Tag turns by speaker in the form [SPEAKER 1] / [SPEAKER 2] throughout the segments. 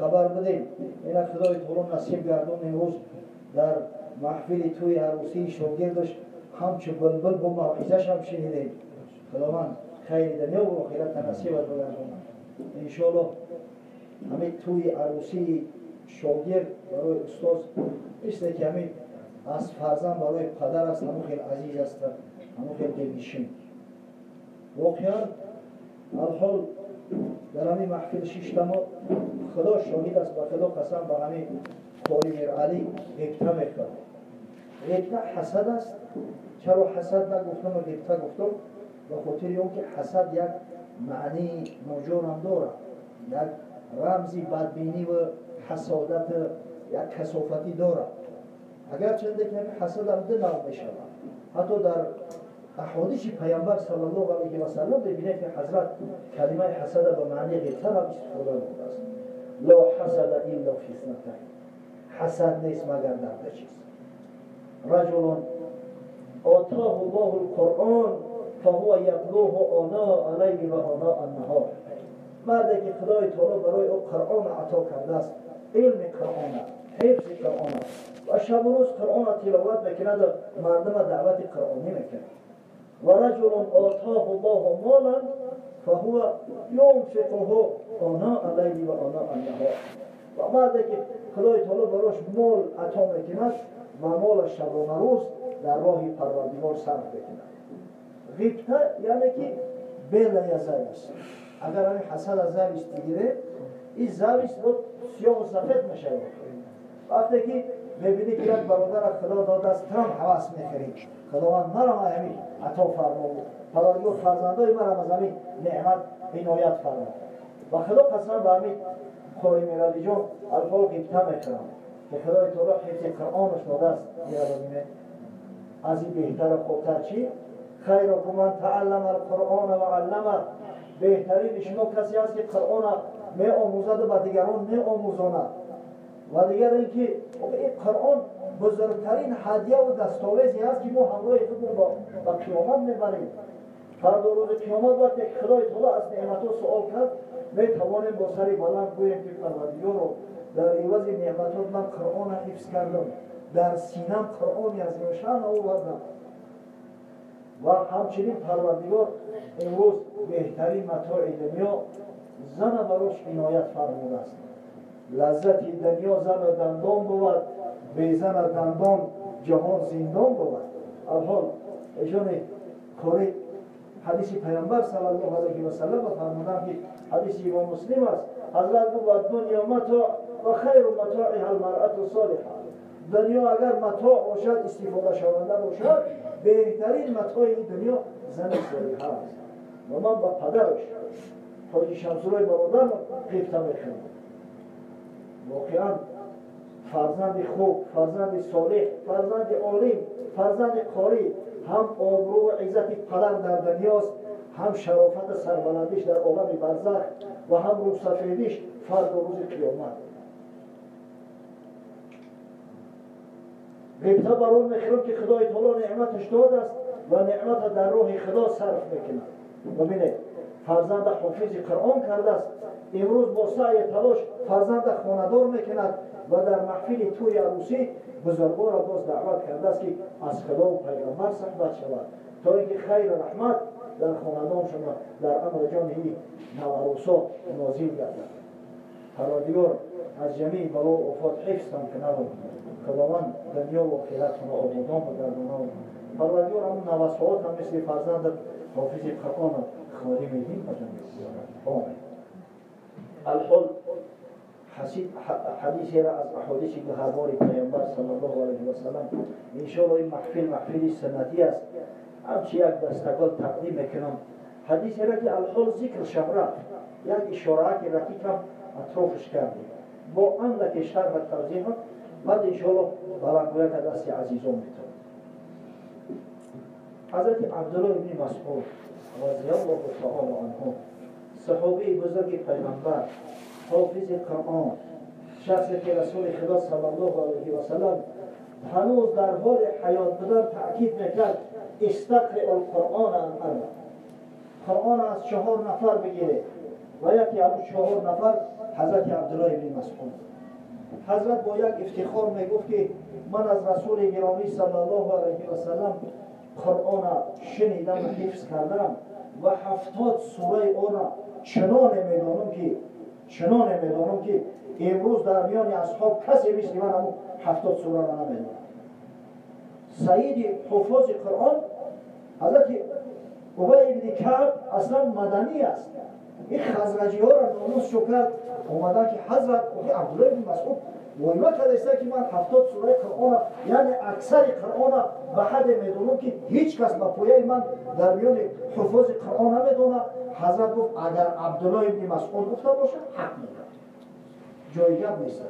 [SPEAKER 1] خبر بدیم اینا خدای تعالی نصیب گردون امروز در محفل توی عروسی شاگردش همچو بلبل با موعظه‌اش هم شنیدیم. خداوند خیر دنیا و آخرت نصیب بگردونه. ان شاء الله همین توی عروسی شاگرد برای استاد است که همین از فرزند برای پدر است، همون خیلی عزیز است، همون خیلی دلنشین. واقعا الحال در همین محفل شیشتما خدا شاهد است و خدا قسم به همین قاری میر علی غیبته میکنه. غیبته حسد است. چرا حسد نگفتم و غیبته گفتم؟ به خاطر اینکه حسد یک معنی موجود هم داره، یک رمزی بدبینی و حسادت یک کثافتی داره. اگرچه که حسد هم دو نوع میشود. حتی در احادیث پیامبر صلی الله علیه و سلم ببینید که حضرت کلمه حسد به معنی غیبته را استفاده کرده است. لا حسد الا فی اثنتین. حسد نیست مگر در دو چیز. رجل آتاه الله القرآن فهو یتلوه آناء اللیل و آناء النهار. مردی که خدای تعالی برای او قرآن عطا کرده است، علم قرآن، حفظ قرآن و شب و روز قرآن تلاوت میکند و مردم دعوت قرآنی میکند. و رجل آتاه الله مالا فهو ينفقه آناء اللیل و آناء النهار. و مردی که خدای تعالی برایش مال عطا میکند و مال شب و روز در راه پروردگار صرف میکند. غیبته یعنی که بلا یزر است. اگر همین حسد از زویست بگیره، این زویست رو سیاه و سفید میشه. وقتی که میبینی که یک برادر خدا داده است، ترام حواس میخوری. خداوند مرا همین عطا فرمود. پروردگار فرزندای مرا از همین نعمت عنایت فرمود. و خدا قسم به همین قاری میر علی جان الفاظ غیبته میخورم که خدای تعالی حفظ قرآنش داده است. از این بهتر و خوبتر چی؟ خیرکم من تعلم القرآن و علمه. بهترین شما کسی است که قرآن می آموزد و به دیگران می آموزاند. و دیگر اینکه این قرآن بزرگترین هدیه و دستاویزی است که ما همراه خودمون با قیامت میبریم. فردا روز قیامت وقتی خدای تعالی از نعمت‌ها سوال کرد، می توانیم با سر بلند گوییم که پروردگار در عوض نعمتات من قرآن حفظ کردم، در سینم قرآنی از روشن آوردم. و همچنین پروردگار امروز بهترین متاع دنیا زن براش عنایت فرموده است. لذت دنیا زن دندان بود، بی زن دندان جهان زندان بود. الحال ایشان کاری حدیث پیامبر صلی الله علیه و سلم فرمودند که حدیث امام مسلم است. حضرت گفت دنیا متاع و خیر متاعها المرأة الصالحة. دنیا اگر متاع باشد، استفاده شونده باشد، بهترین متاع این دنیا زن صالحه است. و من با پدرش حاجی شمسورای برادرم غیبته میخوام. واقعا فرزند خوب، فرزند صالح، فرزند عالم، فرزند قاری هم آبرو و عزت پدر در دنیاست، هم شرافت سربلندیش در عالم برزخ و هم رو سفیدیش فردا روز قیامت. غیبته بر اون میخورم که خدای تعالی نعمتش داده است و نعمت در راه خدا صرف میکنه. ببینید فرزند حافظ قرآن کرده است، امروز با سعی تلاش فرزند خاندار میکند و در محفل توی عروسی بزرگوار را باز دعوت کرده است که از خدا و پیغمبر صحبت شود تا اینکه خیر و رحمت در خاندان شما در امر جان این نوعروسا نازل گردد. پروردگار از جمیع بلا و آفات حفظ کنه و خداوند دنیا و آخرت را آبادان بگرداند. پروردگار همون نوسعات هم مثل فرزند حافظ قرآن خادم دین آمین. الحال حدیثی را از احادیث گوهربار پیامبر صلی الله علیه و سلم انشاءالله این محفل سنتی است. همچی یک دستگاه تقدیم میکنم حدیثی را که الحال ذکر شبره یک اشاره که رقیق هم اطرافش کردیم با اندک شرح و توضیح بعد انشاءالله بلندگویه که دستی عزیزان میتونم. حضرت عبدالله ابن مسعود رضی الله تعالی عنه صحابی بزرگ پیغمبر حافظ قرآن شخصی که رسول خدا صلی الله علیه و سلم هنوز در حال حیات بودن تأکید میکرد استقرئ القرآن عن اربع. قرآن از 4 نفر بگیره و یکی از 4 نفر حضرت عبدالله ابن مسعود. حضرت با یک افتخار میگفت که من از رسول گرامی صلی الله علیه و سلم قرآن شنیدم و حفظ کردم و 70 سوره آن چنان میدانم که امروز در میان اصحاب کسی مثل من همون 70 سوره را نمیداند. سید حفاظ قرآن حضرت ابی بن کعب اصلا مدنی است. این خزرجی ها را ناموس شو کرد اومدن که حضرت عبدالله بن مسعود وایما کرده که من 70 سوره قرآن یعنی اکثر قرآن به حد میدونم که هیچ کس به پایه من در میان حفاظ قرآن نمیدونه. حضرت گفت اگر عبدالله بن مسعود گفته باشه حق میگه، جای گپ نیست.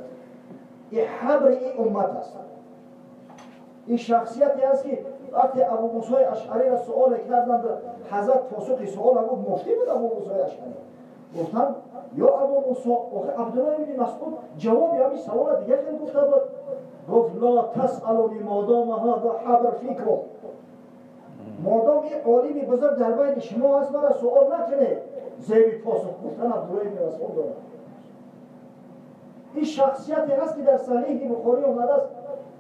[SPEAKER 1] این حبر این امت است. این شخصیتی است که وقتی ابو موسی اشعری را سوال کردند حضرت پاسخ سوال گفت مفتی بود ابو موسی اشعری. گفتم یا ابو موسی عبدالله بن مسعود جوابی همین سوال دیگه خیلی گفته بود. گفت لا تسألونی مادام هذا حبر فیکم، مادام این عالمی بزرگ در بین شما هست مرا سوال نکنه. زیبی پاسخ گفتن عبدالله بن مسعود دارد. این شخصیتی هست که در صحیح بخاری آمده است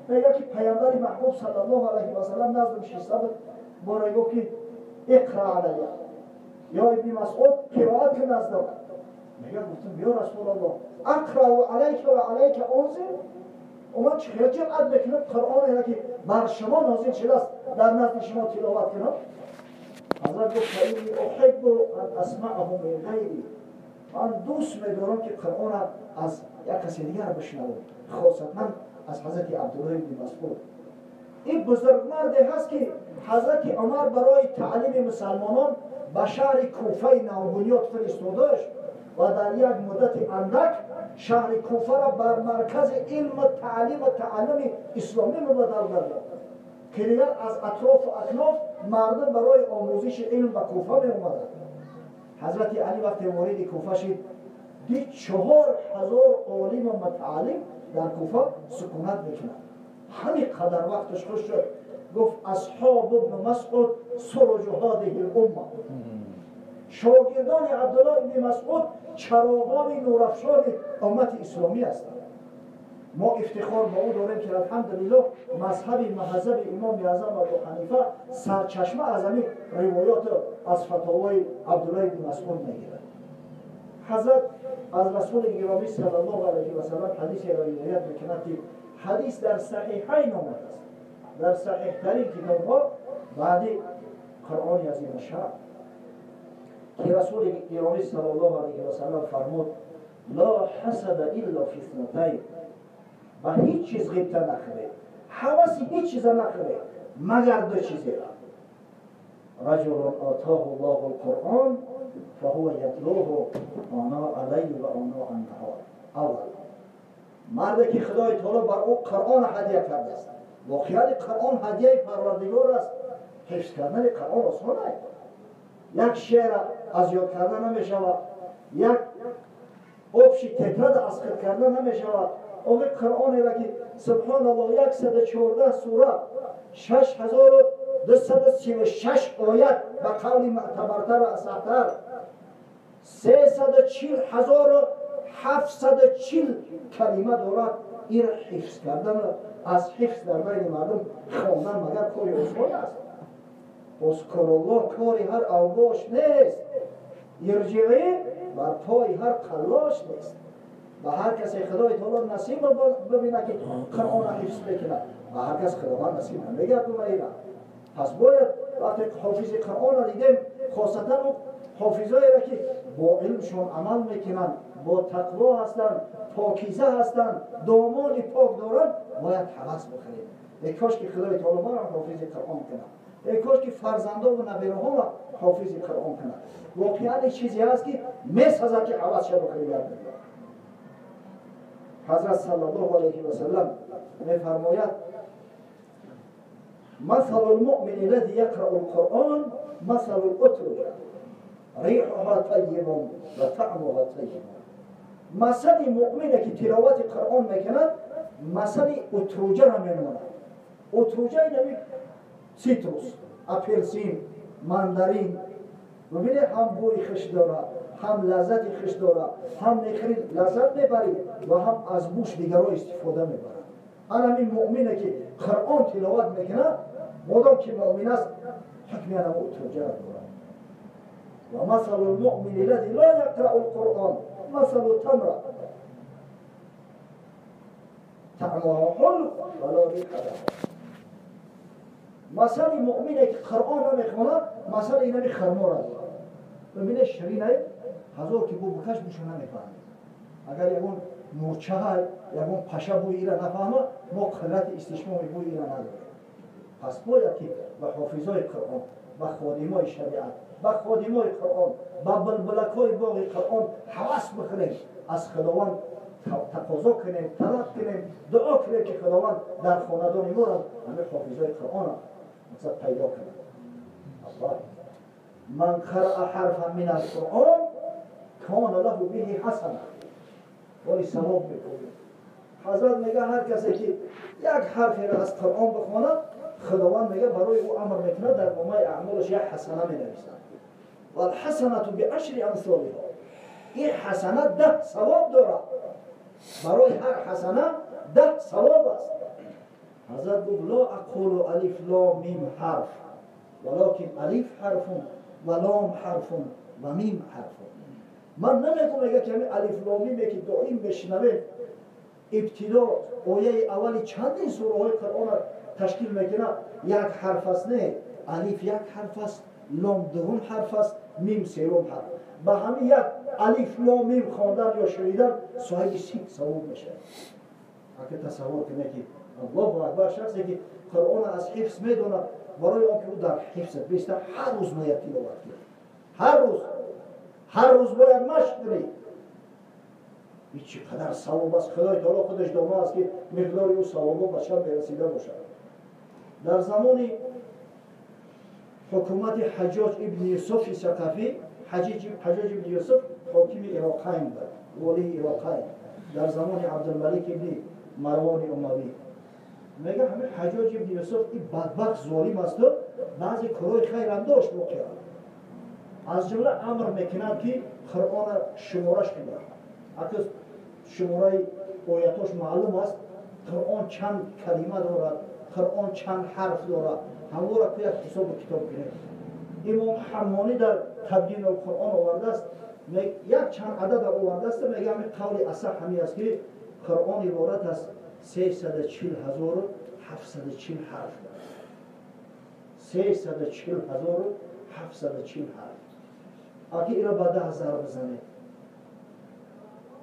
[SPEAKER 1] میگه که پیامبر محبوب صلی الله علیه و سلم نزد نشسته بود برای گفت که اقرا علیه یا ابن مسعود قرائت کن نزدم. میگه گفتم یا رسول الله اقرا علیک و علیک انزل، اومد چه جرأت بکنم قرآن را که بر شما نازل شده است در نزد شما تلاوت کنم. حضرت گفت فإنی احب ان اسمعه من غیری، من دوست می‌دارم که قرآن را از یک کسی دیگر بشنوم، خاصتا از حضرت عبدالله بن مسعود. این بزرگمردی هست که حضرت عمر برای تعلیم مسلمانان به شهر کوفه نوبنیاد فرستادش و در یک مدت اندک شهر کوفه را بر مرکز علم و تعلیم و تعلم اسلامی مبدل کرد که دیگر از اطراف و اکناف مردم برای آموزش علم به کوفه می اومدند. حضرت علی وقتی وارد کوفه شد دید 4000 عالم و متعلم در کوفه سکونت میکنند. همین قدر وقتش خوش شد گفت اصحاب ابن مسعود سرج هذه الامه، شاگردان عبدالله ابن مسعود چراغان نورافشان امت اسلامی هستند. ما افتخار با او داریم که الحمدلله مذهب مهذب امام اعظم ابو حنیفه سرچشمه از همین روایات از فتاوای عبدالله ابن مسعود میگیرد. حضرت از رسول گرامی صلی الله علیه و سلم حدیثی را روایت میکند که حدیث در صحیحین آمده است، در صحیح ترین کتاب‌ها بعد قرآن عظیم شرف که رسول گرامی صلی الله علیه و سلم فرمود لا حسد الا فی اثنتین، و هیچ چیز غیبت نخواه، حواسی هیچ چیز نخواه مگر دو چیزی را. رجل آتاه الله القرآن فهو یتلوه آناء اللیل و آناء النهار. اول مردی که خدای تعالی بر او قرآن هدیه کرده است. واقعا قرآن هدیه پروردگار است. حفظ کردن قرآن آسان است. یک شعر از یاد کردن نمی شود، یک آبشی تکرار از خود کردن نمی شود. اون قرآن را که سبحان الله 114 سوره 6236 آیت به قول معتبرتر و اصحتر 340,740 کلمه دارد. این حفظ کردن از حفظ در بین مردم خواندن مگر کاری آسان است؟ اذکر الله کاری هر اوباش نیست، ارجعی بر پای هر قلاش نیست. و هر کسی خدای تعالی نصیب ببینه که قرآن حفظ بکنه و هر کس خداوند نصیب نمیگردونه اینا. پس باید وقتی حافظ قرآن را دیدیم خاصتا حافظایی را که با علمشون عمل میکنن، با تقوا هستن، پاکیزه هستن، دامان پاک دارن، باید حوض بخریم. ای کاش که خدای تعالی ما را حافظ قرآن کنه، ای کاش که فرزندان و نبیره‌ها را حافظ قرآن کنه. واقعا چیزی هست که میسازد که حوض شد بخریم. حضرت صلی الله علیه و سلم می‌فرماید مثل المؤمن الذي يقرأ القرآن مثل الأترجة ريحها طيب و طعمها طيب. مثل مؤمنی که تلاوت قرآن میکند مثل اتروجه را میماند. اتروجه یعنی سیتروس، اپلسین، ماندارین، ببینید هم بوی خوش داره، هم لذت خوش داره، هم میخرید لذت میبرید و هم از بوش دیگرها استفاده میبرد. انا این مؤمنه که قرآن تلاوت میکنه، مادام که مؤمن است حکم انا توجه داره. و مثل المؤمن الذي لا يقرأ القرآن مثل التمر طعمها حلو ولا ريح لها. مثل مؤمنه که قرآن نمیخونه مثل اینمی خرما را داره. ببینه شیرینه هزار که بو بکش بوشو نمیفهمه. اگر یکون مرچه های یکون پشه بوی ایره نفهمه ما قدرت استشمام بوی ایره نداره. پس باید که به حافظای قرآن، به خادمای شریعت، به خادمای قرآن، به بلبلکای باغ قرآن حواس بکنیم، از خداوند تقاضا کنیم، طلب کنیم، دعا کنیم که خداوند در خاندان ما را همه حافظای قرآن مقصد پیدا کنیم. الله من قرأ حرفا من القرآن کان له به حسنه، ولی ثواب میکنه. حضرت میگه هر کسی که یک حرفی را از قرآن بخونه خداوند میگه برای او امر میکنه در نامه اعمالش یک حسنه مینویسه. و الحسنه بعشر امثالها، این حسنه 10 ثواب داره. برای هر حسنه 10 ثواب است. حضرت گفت لا اقول الف لام میم حرف ولكن الف حرف و لام حرف و میم حرف. من نمیگم میگه که الف لام میم که دائم بشنوه ابتدا آیه اولی چندین سوره های قرآن تشکیل میکنه یک حرف است. نه، الف یک حرف است، لام دوم حرف است، میم سوم حرف. با همین یک الف لام میم خواندن یا شنیدن صاحب 30 ثواب میشه. اگه تصور کنه که الله اکبر، شخصی که قرآن از حفظ میدونه برای آنکه او در حفظ بیسته هر روز باید تلاوت کنه. هر روز باید مشق کنی. این چقدر ثواب است. خدای تعالی خودش دانا است که مقدار او ثوابا به چند برسیده باشد. در زمان حکومت حجاج ابن یوسف ثقفی، حجاج ابن یوسف حاکم عراقین بود، والی عراقین. در زمان عبدالملک ابن مروان اموی میگه همه حجاج ابن یوسف این بدبخت ظالم است و بعضی کارهای خیر هم داشت واقعا. از جمله امر میکنند که قرآن شمارش کنند. اگر شماره آیاتش معلوم است، قرآن چند کلمه دارد، قرآن چند حرف دارد، همه را که حساب کتاب کنید. امام حمانی در تبیین القرآن آورده است، یک چند عدد آورده است، میگه همین قول اصح همی است که قرآن عبارت است 340,740 حرف دارد. 340,740 حرف. اگه این را به 10,000 بزنید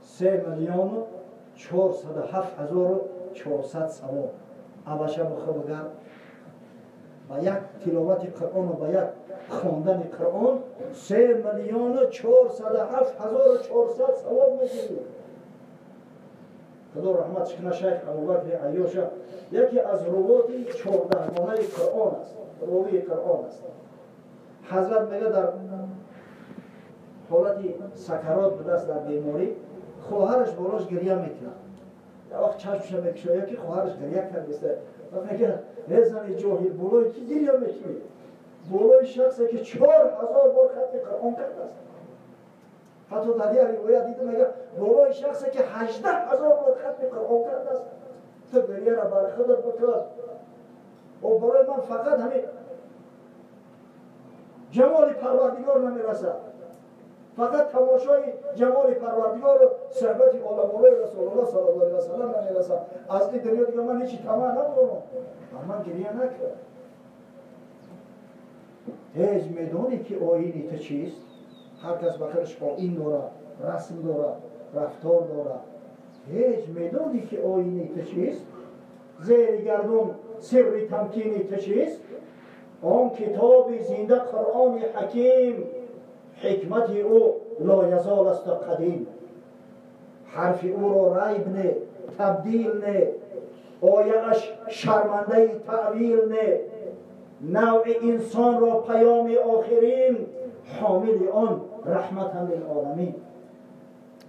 [SPEAKER 1] 3,407,400 ثواب. اوشه بخواه بگر با یک تلاوت قرآن و با یک خواندن قرآن 3,407,400 ثواب میگیرید. خدا رحمتش کنه شیخ ابوبکر عیاش یکی از روات 14گانه قرآن است، راوی قرآن است. حضرت میگه در حالت سکرات به دست در بیماری خواهرش بالاش گریه میکنه. یک وقت چشمش میکشه یکی خواهرش گریه کرده است. و میگه زن جاهل بالای کی گریه میکنه؟ بالای شخصی که 4,000 بار ختم قرآن کرده است. حتی در یک روایت دیدم میگه بالای شخصی که 18,000 بار ختم قرآن کرده است. تو گریه را بر خودت بکن و برای من فقط همین جمال پروردگار نمیرسد. فقط تماشای جمال پروردگار و صحبت علمای رسول الله صلی الله علیه و سلم نمیرسد. از این دنیا دیگه من هیچی طمع ندارم. من گریه نکرد. هیچ میدونی که آیینی تو چیست؟ هر کس بخیرش آیین داره، رسم داره، رفتار داره. هیچ میدونی که آیینی تو چیست؟ زیر گردون سر تمکینی تو چیست؟ آن کتاب زنده قرآن حکیم، حکمت او لا یزال است قدیم. حرف او را ریب نه، تبدیل نه، آیه اش شرمنده تعویل نه. نوع انسان را پیام آخرین، حامل آن رحمت للعالمین.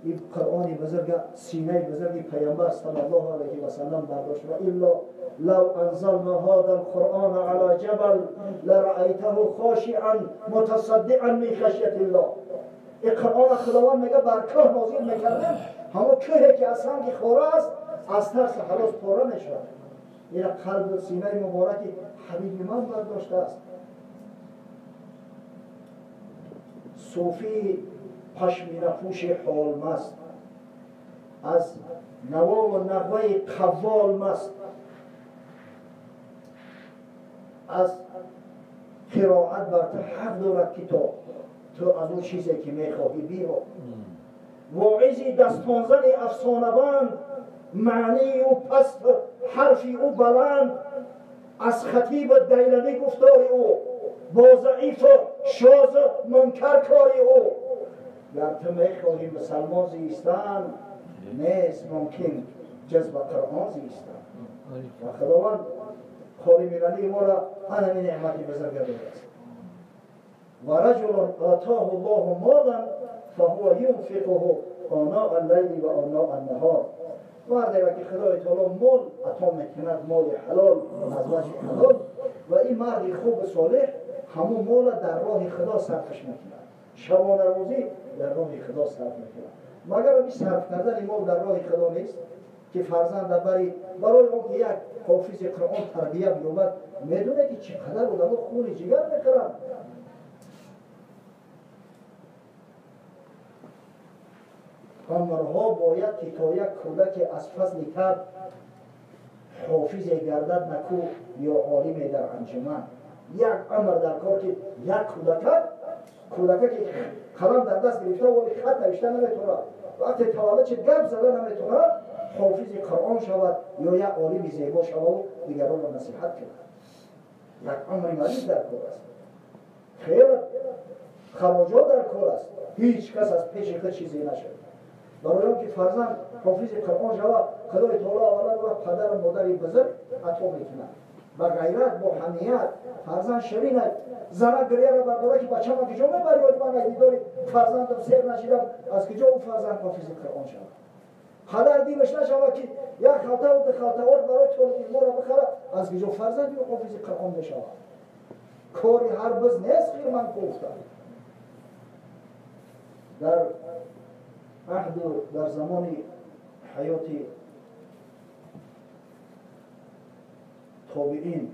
[SPEAKER 1] این قرآن بزرگ سینه بزرگ پیامبر صلی الله علیه و سلم برداشت. و الا لو انزلنا هذا القرآن على جبل لرأيته خاشعا متصدعا من خشیة الله. این قرآن خداوند میگه بر که نازل میکردم، همون کهی که از سنگ خوره است از ترس خلاص پاره میشود. این قلب سینه مبارک حبیب من برداشته است. صوفی پشمینه پوش حال مست، از نوا و نغمه قوال مست، از قرائت بر تو حق دارد کتاب، تو از اون چیزی که میخواهی بیا. واعظی دستانزن افسانه بند، معنی او پست حرفی او بلند، از خطیب دیلمی گفتار او، با ضعیف شاذ منکر کار او. گر تو میخواهی مسلمان زیستن، نیست ممکن جز به قرآن زیستن. و خداوند خالی میرانی ما را همین نعمتی بزرگ داده است. و رجل آتاه الله مالا فهو ینفقه آناء اللیل و آناء النهار. مردی که خدای تعالی مال عطا میکند، مال حلال از وجه حلال، و این مردی خوب صالح همون مال در راه خدا صرفش میکند، شبانه روزی در راه خدا صرف میکند. مگر این صرف کردن مال در راه خدا نیست که فرزند برای اون که یک حافظ قرآن تربیه بیابد، میدونه که چقدر آدم‌ها خون جگر میخورند. امرها باید که تا یک کودک از فضل تب حافظ گردد نکو یا عالم در انجمن. یک امر در کار که یک کودک که قلم در دست گرفته ولی خط نوشته نمیتونه، وقتی تولد چه گپ زده نمیتونه، حافظ قرآن شود یا یک عالم زیبا شود و دیگران را نصیحت کند. یک امر مریض در کار است، خیلی خراجات در کار است، هیچ کس از پیش خود چیزی نشد. برای اون که فرزند حافظ قرآن شود، خدای تعالی اولا را پدر و مادری بزرگ عطا میکند، با غیرت، با حمیت. فرزند شرین است، زنه گریه را برداره که بچه من کجا میبری، من اگه داری فرزندم سیر نشیدم، از کجا اون فرزند حافظ قرآن شود. پدر دیمش نشود که یک خلطه و دو خلطه‌وار برای طول ما را بخره، از کجا فرزند حافظ قرآن بشود. کاری هر بز نیست خیر من گفتم. در عهد و در زمان حیات تابعین،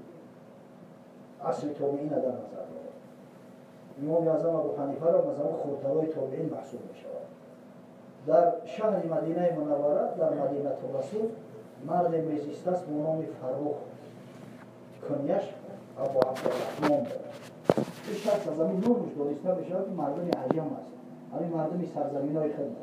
[SPEAKER 1] عصر تابعین در نظر دارد، امام اعظم ابو حنیفه را مثلا خورترای تابعین محسوب می شود. در شهر مدینه منوره در مدینه الرسول مرد میزیسته است به نام فروخ، کنیش ابو عبدالرحمن دارد. این شخص از همین نورش دانسته بشود که مردم عجم است، همین مردم سرزمین های خود.